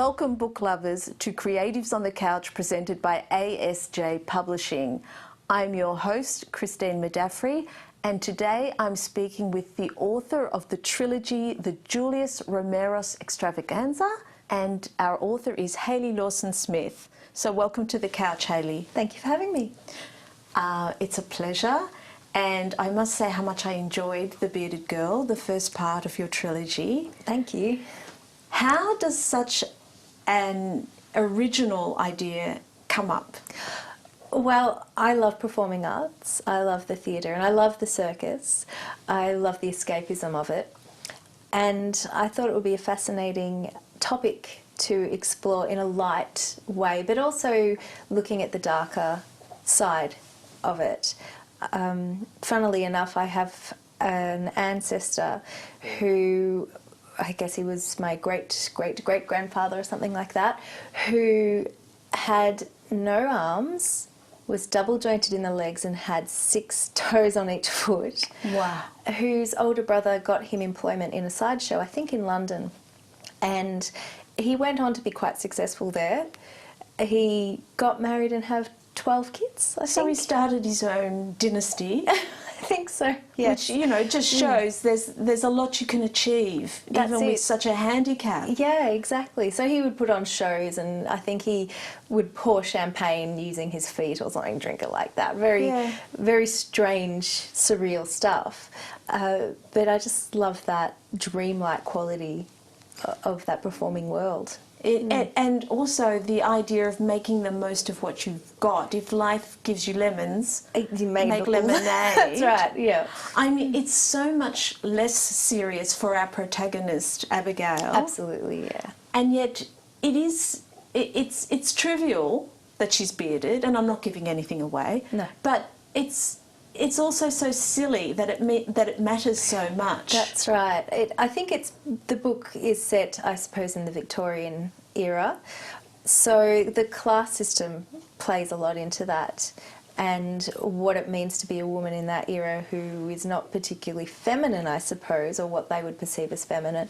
Welcome, book lovers, to Creatives on the Couch, presented by ASJ Publishing. I'm your host, Christine Medafri, and today I'm speaking with the author of the trilogy, the Julius Romeros Extravaganza, and our author is Hayley Lawson-Smith. So welcome to the couch, Hayley. Thank you for having me. It's a pleasure, and I must say how much I enjoyed The Bearded Girl, the first part of your trilogy. Thank you. How does such an original idea come up? Well, I love performing arts, I love the theatre, and I love the circus. I love the escapism of it. And I thought it would be a fascinating topic to explore in a light way, but also looking at the darker side of it. Funnily enough, I have an ancestor who, I guess he was my great-great-great-grandfather or something like that, who had no arms, was double jointed in the legs and had 6 toes on each foot. Wow. Whose older brother got him employment in a sideshow, I think in London. And he went on to be quite successful there. He got married and have 12 kids, I think. So he started his own dynasty. I think so, yes. Which, you know, just shows there's a lot you can achieve, even with such a handicap. Yeah, exactly. So he would put on shows, and I think he would pour champagne using his feet or something, drink it like that. Very strange, surreal stuff. But I just love that dreamlike quality of that performing world. And also the idea of making the most of what you've got. If life gives you lemons, you make lemonade. That's right, yeah. I mean, it's so much less serious for our protagonist, Abigail. Absolutely, yeah. And yet it's trivial that she's bearded, and I'm not giving anything away. No. But it's also so silly that it matters so much. That's right. I think the book is set, I suppose, in the Victorian era, so the class system plays a lot into that, and what it means to be a woman in that era who is not particularly feminine, I suppose, or what they would perceive as feminine,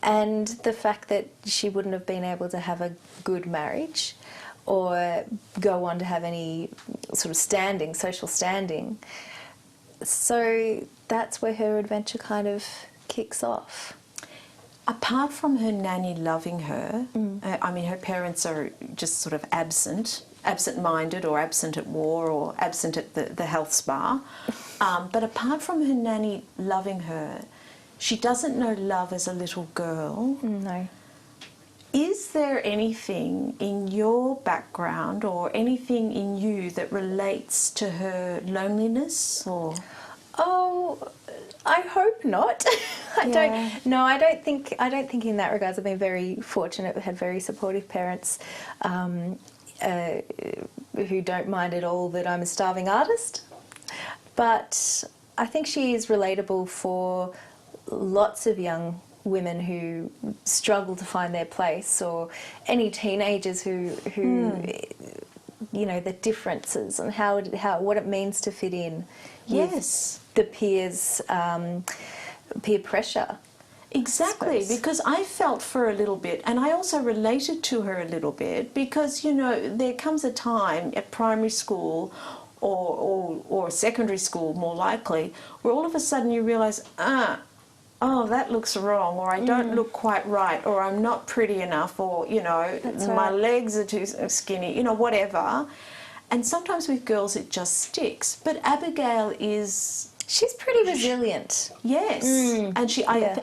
and the fact that she wouldn't have been able to have a good marriage or go on to have any sort of social standing. So that's where her adventure kind of kicks off. Apart from her nanny loving her, I mean, her parents are just sort of absent-minded or absent at war or absent at the health spa. But apart from her nanny loving her, she doesn't know love as a little girl. No. Is there anything in your background or anything in you that relates to her loneliness? Or oh, I hope not. I don't think in that regards I've been very fortunate. We've had very supportive parents who don't mind at all that I'm a starving artist. But I think she is relatable for lots of young women who struggle to find their place, or any teenagers who you know, the differences and what it means to fit in. Yes, the peer pressure. Exactly, because I felt for a little bit, and I also related to her a little bit, because, you know, there comes a time at primary school or secondary school, more likely, where all of a sudden you realise, oh, that looks wrong, or I don't look quite right, or I'm not pretty enough, or, you know, my legs are too skinny, you know, whatever. And sometimes with girls it just sticks. But Abigail she's pretty resilient. Yes. And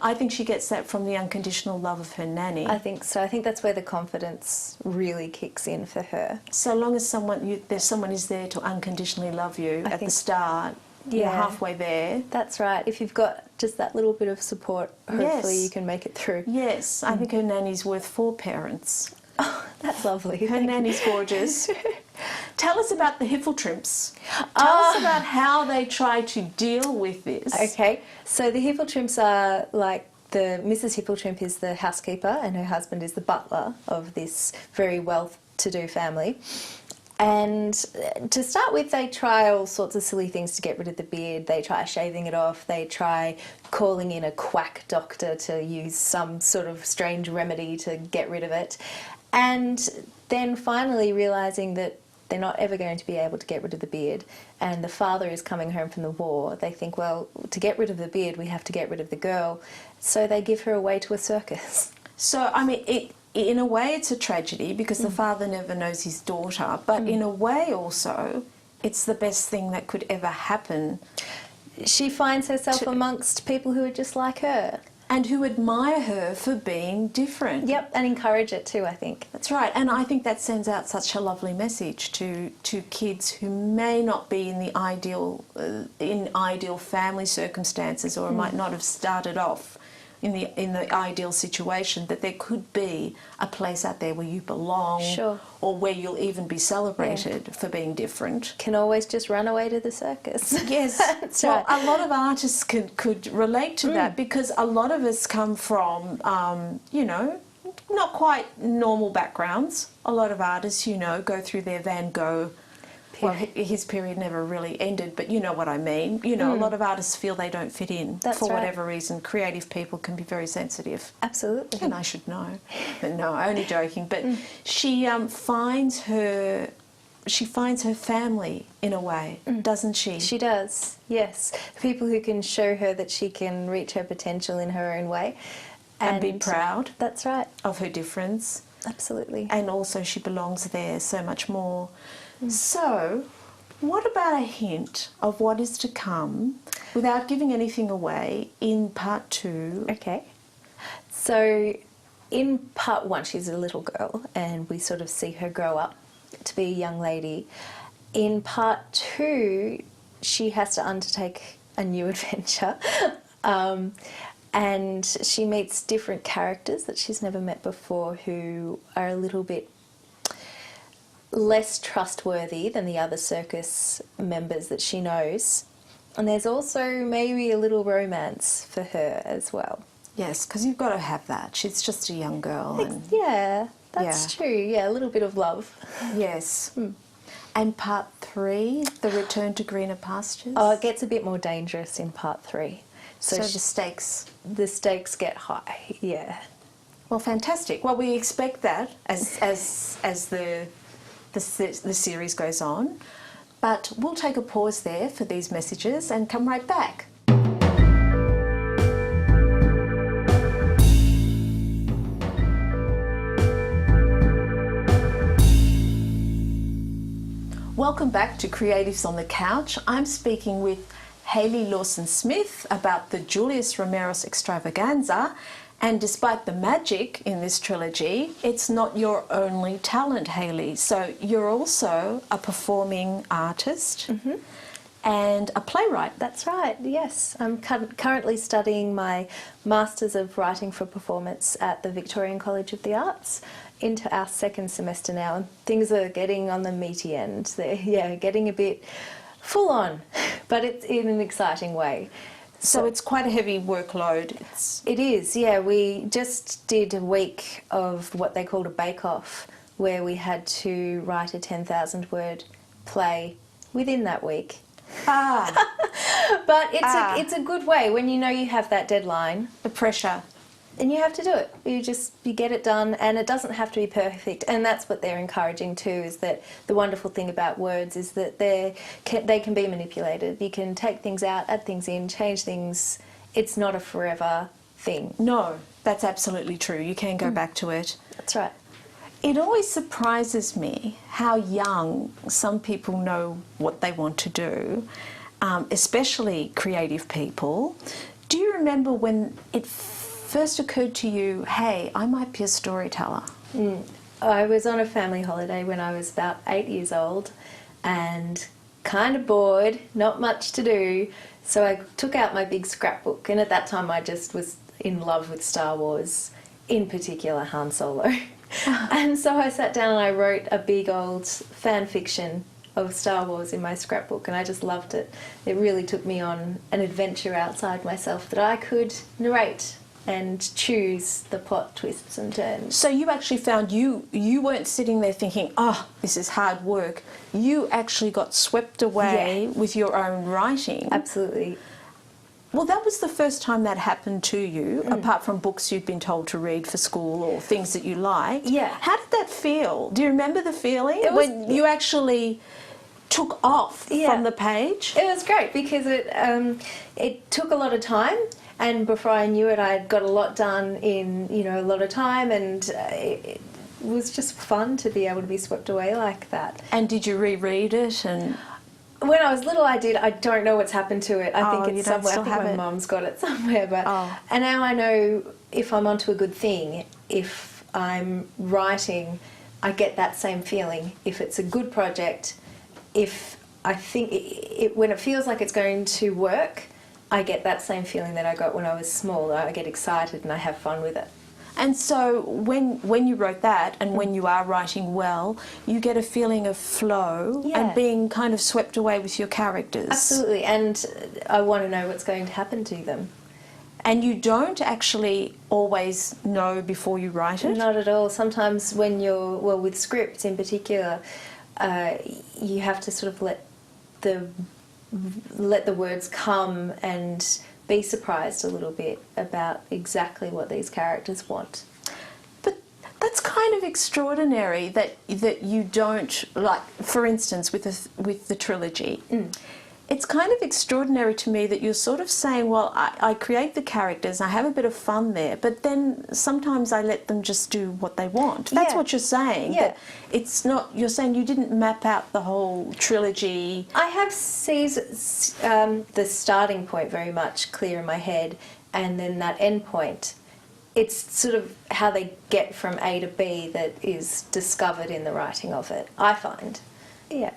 I think she gets that from the unconditional love of her nanny. I think so. I think that's where the confidence really kicks in for her. So long as someone is there to unconditionally love you at the start, you're halfway there. That's right. If you've got just that little bit of support, hopefully you can make it through. Yes, I think her nanny's worth 4 parents. Oh, that's lovely. Her nanny's gorgeous. Tell us about the Hiffletrimps. Tell us about how they try to deal with this. Okay, so the Hiffletrimps are like Mrs. Hiffletrimp is the housekeeper and her husband is the butler of this very well-to-do family. And to start with, they try all sorts of silly things to get rid of the beard. They try shaving it off. They try calling in a quack doctor to use some sort of strange remedy to get rid of it. And then finally realising that they're not ever going to be able to get rid of the beard, and the father is coming home from the war, they think, well, to get rid of the beard, we have to get rid of the girl. So they give her away to a circus. So, I mean, in a way it's a tragedy because the father never knows his daughter, but in a way also it's the best thing that could ever happen. She finds herself amongst people who are just like her. And who admire her for being different. Yep, and encourage it too, I think. That's right, and I think that sends out such a lovely message to kids who may not be in the ideal family circumstances, or might not have started off in the ideal situation, that there could be a place out there where you belong, sure, or where you'll even be celebrated for being different. Can always just run away to the circus. Yes, That's well, right. a lot of artists could relate to that, because a lot of us come from, you know, not quite normal backgrounds. A lot of artists, you know, go through their Van Gogh. Well, his period never really ended, but you know what I mean. You know, a lot of artists feel they don't fit in. That's for right. whatever reason. Creative people can be very sensitive. Absolutely. And I should know. But no, only joking. But she finds her family in a way, doesn't she? She does, yes. People who can show her that she can reach her potential in her own way. And be proud. That's right. Of her difference. Absolutely. And also she belongs there so much more. So, what about a hint of what is to come, without giving anything away, in part 2? Okay. So, in part 1, she's a little girl, and we sort of see her grow up to be a young lady. In part 2, she has to undertake a new adventure. And she meets different characters that she's never met before, who are a little bit less trustworthy than the other circus members that she knows. And there's also maybe a little romance for her as well. Yes, because you've got to have that. She's just a young girl. And Yeah, that's true. Yeah, a little bit of love. yes. And part 3, the return to greener pastures? Oh, it gets a bit more dangerous in part 3. So the stakes... The stakes get high, yeah. Well, fantastic. Well, we expect that as the series goes on. But we'll take a pause there for these messages and come right back. Welcome back to Creatives on the Couch. I'm speaking with Hayley Lawson-Smith about the Julius Romeros Extravaganza. And despite the magic in this trilogy, it's not your only talent, Hayley. So you're also a performing artist and a playwright. That's right, yes. I'm currently studying my Masters of Writing for Performance at the Victorian College of the Arts, into our second semester now, and things are getting on the meaty end. They're getting a bit full on, but it's in an exciting way. So it's quite a heavy workload. It is, yeah. We just did a week of what they called a bake-off, where we had to write a 10,000-word play within that week. But it's a good way when you know you have that deadline. The pressure. And you have to do it. You get it done, and it doesn't have to be perfect. And that's what they're encouraging too, is that the wonderful thing about words is that they can be manipulated. You can take things out, add things in, change things. It's not a forever thing. No, that's absolutely true. You can go back to it. That's right. It always surprises me how young some people know what they want to do, especially creative people. Do you remember when it first occurred to you, hey, I might be a storyteller? I was on a family holiday when I was about 8 years old and kind of bored, not much to do, so I took out my big scrapbook, and at that time I just was in love with Star Wars, in particular Han Solo. And so I sat down and I wrote a big old fan fiction of Star Wars in my scrapbook, and I just loved it. It really took me on an adventure outside myself that I could narrate and choose the plot twists and turns. So you actually found you weren't sitting there thinking, oh, this is hard work. You actually got swept away with your own writing. Absolutely. Well, that was the first time that happened to you, apart from books you'd been told to read for school or things that you liked. Yeah. How did that feel? Do you remember the feeling when you actually took off from the page? It was great because it took a lot of time, and before I knew it, I'd got a lot done in a lot of time, and it was just fun to be able to be swept away like that. And did you reread it? And when I was little, I did. I don't know what's happened to it. I think it's somewhere. I think my it. mum's got it somewhere. But and now I know if I'm onto a good thing, if I'm writing, I get that same feeling. If it's a good project, if I think when it feels like it's going to work, I get that same feeling that I got when I was small. I get excited and I have fun with it. And so when you wrote that and when you are writing well, you get a feeling of flow and being kind of swept away with your characters. Absolutely, and I want to know what's going to happen to them. And you don't actually always know before you write it? Not at all. Sometimes when you're, with scripts in particular, you have to sort of let the words come and be surprised a little bit about exactly what these characters want. But that's kind of extraordinary that you don't, like, for instance, with the trilogy. It's kind of extraordinary to me that you're sort of saying, well, I create the characters, I have a bit of fun there, but then sometimes I let them just do what they want. That's what you're saying. Yeah. That it's not, you're saying you didn't map out the whole trilogy. I have the starting point very much clear in my head, and then that end point. It's sort of how they get from A to B that is discovered in the writing of it, I find. Yeah.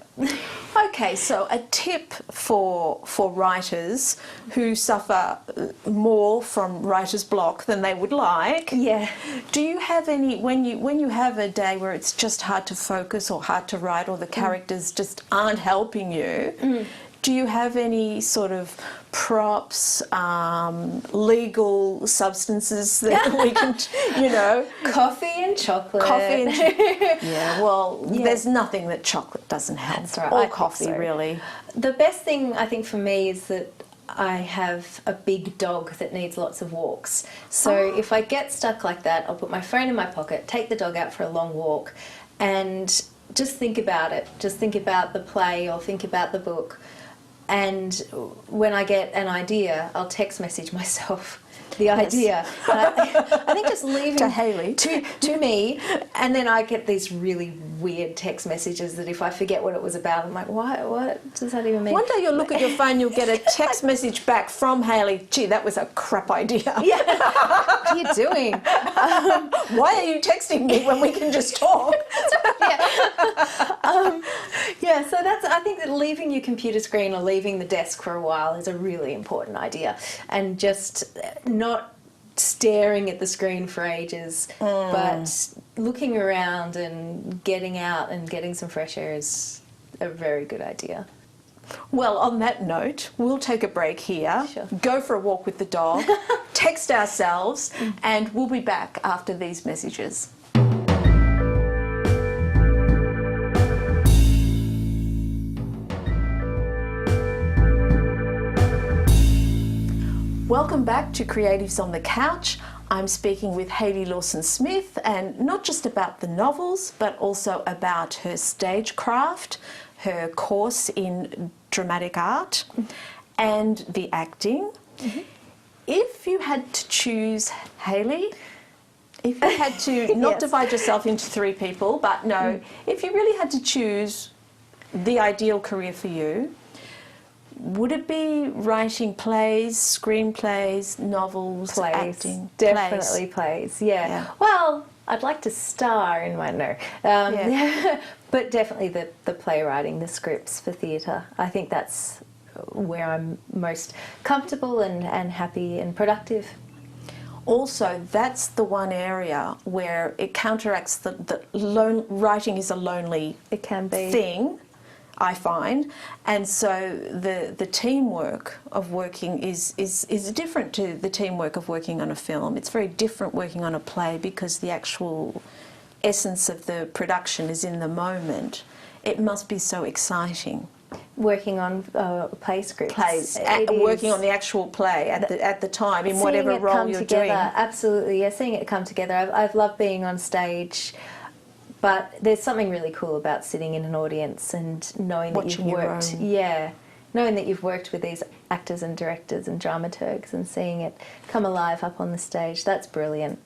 Okay, so a tip for writers who suffer more from writer's block than they would like. Yeah. Do you have any, when you have a day where it's just hard to focus or hard to write or the characters just aren't helping you, do you have any sort of props, legal substances that we can, Coffee and chocolate. Coffee and there's nothing that chocolate doesn't help. That's right. Or coffee, really. The best thing, I think, for me is that I have a big dog that needs lots of walks. So if I get stuck like that, I'll put my phone in my pocket, take the dog out for a long walk, and just think about it. Just think about the play or think about the book. And when I get an idea, I'll text message myself the idea. I think just leaving to Hayley to me, and then I get these really weird text messages that if I forget what it was about, I'm like, what does that even mean? One day you'll look at your phone, you'll get a text message back from Hayley. Gee, that was a crap idea. Yeah. What are you doing? Why are you texting me when we can just talk? So I think that leaving your computer screen or leaving the desk for a while is a really important idea, and just not staring at the screen for ages, but looking around and getting out and getting some fresh air is a very good idea. Well, on that note, we'll take a break here, Sure. go for a walk with the dog, text ourselves, and we'll be back after these messages. Welcome back to Creatives on the Couch. I'm speaking with Hayley Lawson-Smith, and not just about the novels, but also about her stagecraft, her course in dramatic art, and the acting. If you had to choose, Hayley, if you had to not divide yourself into three people, but no, if you really had to choose the ideal career for you, would it be writing plays, screenplays, novels, acting? Definitely plays, yeah. Well, I'd like to star in one, but definitely the playwriting, the scripts for theatre. I think that's where I'm most comfortable and happy and productive. Also, that's the one area where it counteracts writing is a lonely It can be. thing. I find, and so the teamwork of working is different to the teamwork of working on a film. It's very different working on a play because the actual essence of the production is in the moment. It must be so exciting. Working on play scripts. Working on the actual play at the time in whatever role you're doing. Absolutely, yeah, seeing it come together. I've loved being on stage, but there's something really cool about sitting in an audience and knowing that you've worked. Yeah, knowing that you've worked with these actors and directors and dramaturgs and seeing it come alive up on the stage. That's brilliant.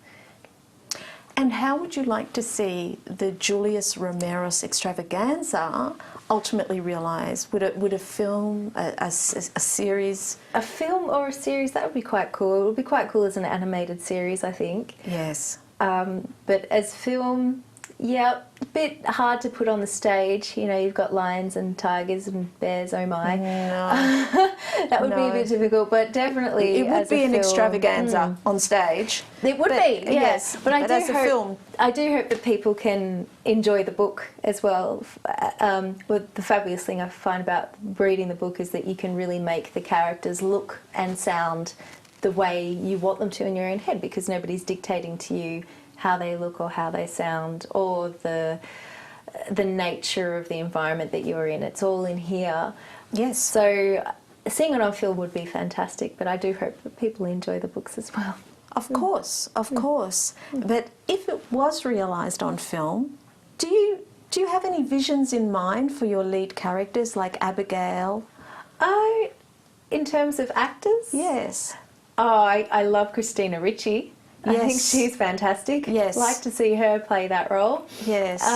And how would you like to see the Julius Romeros Extravaganza ultimately realised? Would a film, a series? A film or a series, that would be quite cool. It would be quite cool as an animated series, I think. Yes. But as film, yeah, a bit hard to put on the stage. You know, you've got lions and tigers and bears, oh my. No. That would be a bit difficult, but definitely it would be an film, extravaganza on stage. It would be, yes. Yes, but as a film. I do hope that people can enjoy the book as well. Well, the fabulous thing I find about reading the book is that you can really make the characters look and sound the way you want them to in your own head, because nobody's dictating to you how they look or how they sound or the nature of the environment that you're in. It's all in here. Yes. So seeing it on film would be fantastic, but I do hope that people enjoy the books as well. Of course, of course. But if it was realised on film, do you have any visions in mind for your lead characters, like Abigail? In terms of actors? Yes. Oh, I love Christina Ricci. Yes. I think she's fantastic. Yes. Like to see her play that role. Yes.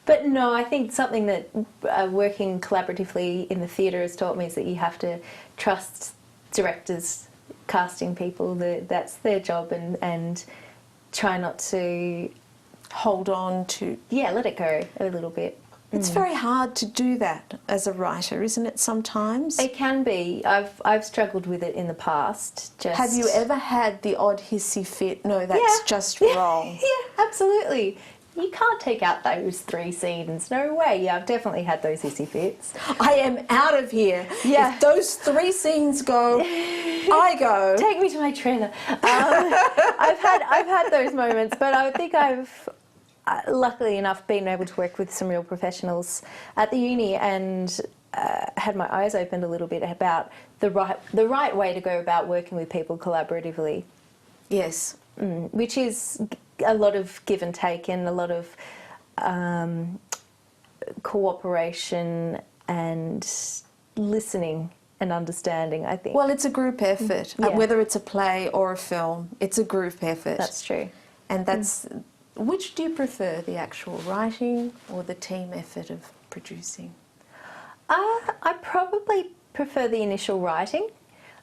But no, I think something that working collaboratively in the theatre has taught me is that you have to trust directors, casting people, that's their job, and try not to hold on to... Yeah, let it go a little bit. It's very hard to do that as a writer, isn't it, sometimes? It can be. I've struggled with it in the past. Have you ever had the odd hissy fit? No, that's just wrong. Yeah, absolutely. You can't take out those 3 scenes. No way. Yeah, I've definitely had those hissy fits. I am out of here. Yeah. If those 3 scenes go, I go. Take me to my trailer. I've had those moments, but I think I've luckily enough been able to work with some real professionals at the uni and had my eyes opened a little bit about the right way to go about working with people collaboratively. Yes. Which is a lot of give and take and a lot of cooperation and listening and understanding, I think. Well, it's a group effort. Yeah. Whether it's a play or a film, it's a group effort. That's true. And that's... Which do you prefer, the actual writing or the team effort of producing? I probably prefer the initial writing,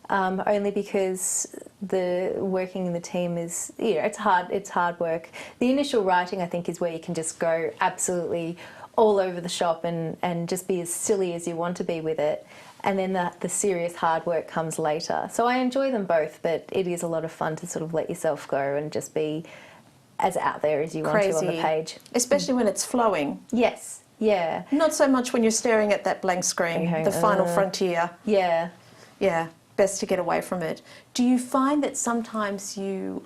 only because the working in the team is, it's hard work. The initial writing, I think, is where you can just go absolutely all over the shop and just be as silly as you want to be with it. And then the serious hard work comes later. So I enjoy them both, but it is a lot of fun to sort of let yourself go and just be as out there as you want to on the page. Especially when it's flowing. Yes, yeah. Not so much when you're staring at that blank screen, the final frontier. Yeah. Yeah, best to get away from it. Do you find that sometimes you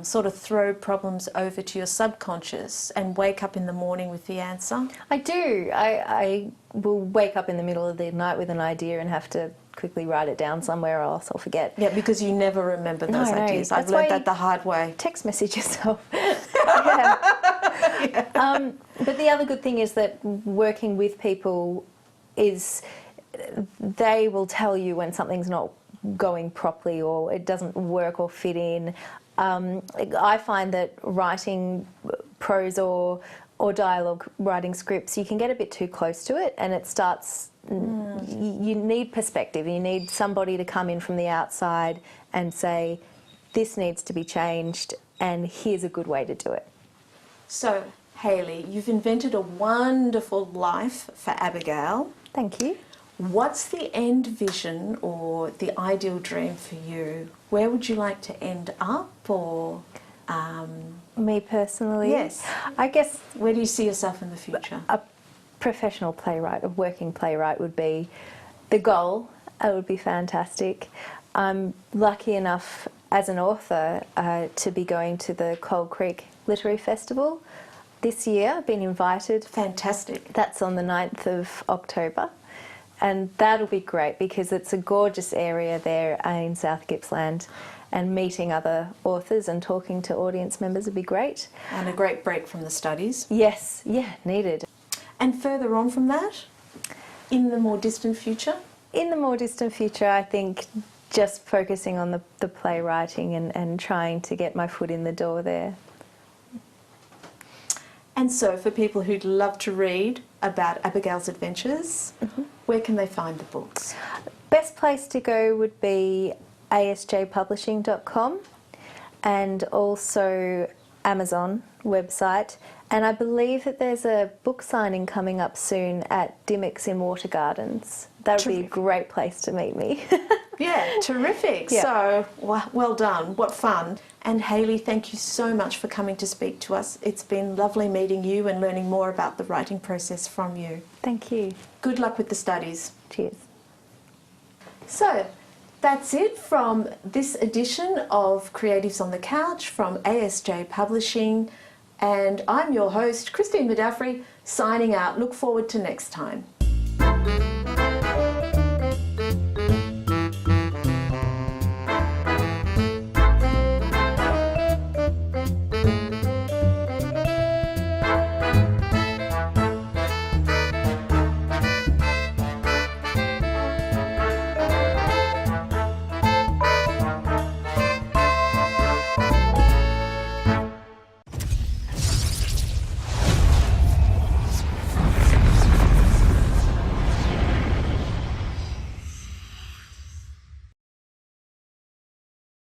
sort of throw problems over to your subconscious and wake up in the morning with the answer? I do. I will wake up in the middle of the night with an idea and have to quickly write it down somewhere or else I'll forget. Yeah, because you never remember those ideas. I've learned that the hard way. Text message yourself. Yeah. But the other good thing is that working with people is they will tell you when something's not going properly or it doesn't work or fit in. I find that writing prose or dialogue, writing scripts, you can get a bit too close to it and it starts... You need perspective. You need somebody to come in from the outside and say, this needs to be changed and here's a good way to do it. So, Hayley, you've invented a wonderful life for Abigail. Thank you. What's the end vision or the ideal dream for you? Where would you like to end up, or... Me personally? Yes. I guess... Where do you see yourself in the future? professional playwright, a working playwright would be the goal. It would be fantastic. I'm lucky enough as an author to be going to the Cold Creek Literary Festival this year. I've been invited. Fantastic. That's on the 9th of October. And that'll be great because it's a gorgeous area there in South Gippsland, and meeting other authors and talking to audience members would be great. And a great break from the studies. Yes, yeah, needed. And further on from that, in the more distant future? In the more distant future, I think just focusing on the playwriting and trying to get my foot in the door there. And so for people who'd love to read about Abigail's adventures, where can they find the books? Best place to go would be asjpublishing.com and also Amazon website. And I believe that there's a book signing coming up soon at Dimmock's in Water Gardens. That would be a great place to meet me. Yeah, terrific. Yeah. So, well done. What fun. And Hayley, thank you so much for coming to speak to us. It's been lovely meeting you and learning more about the writing process from you. Thank you. Good luck with the studies. Cheers. So, that's it from this edition of Creatives on the Couch from ASJ Publishing. And I'm your host, Christine Madaffrey, signing out. Look forward to next time.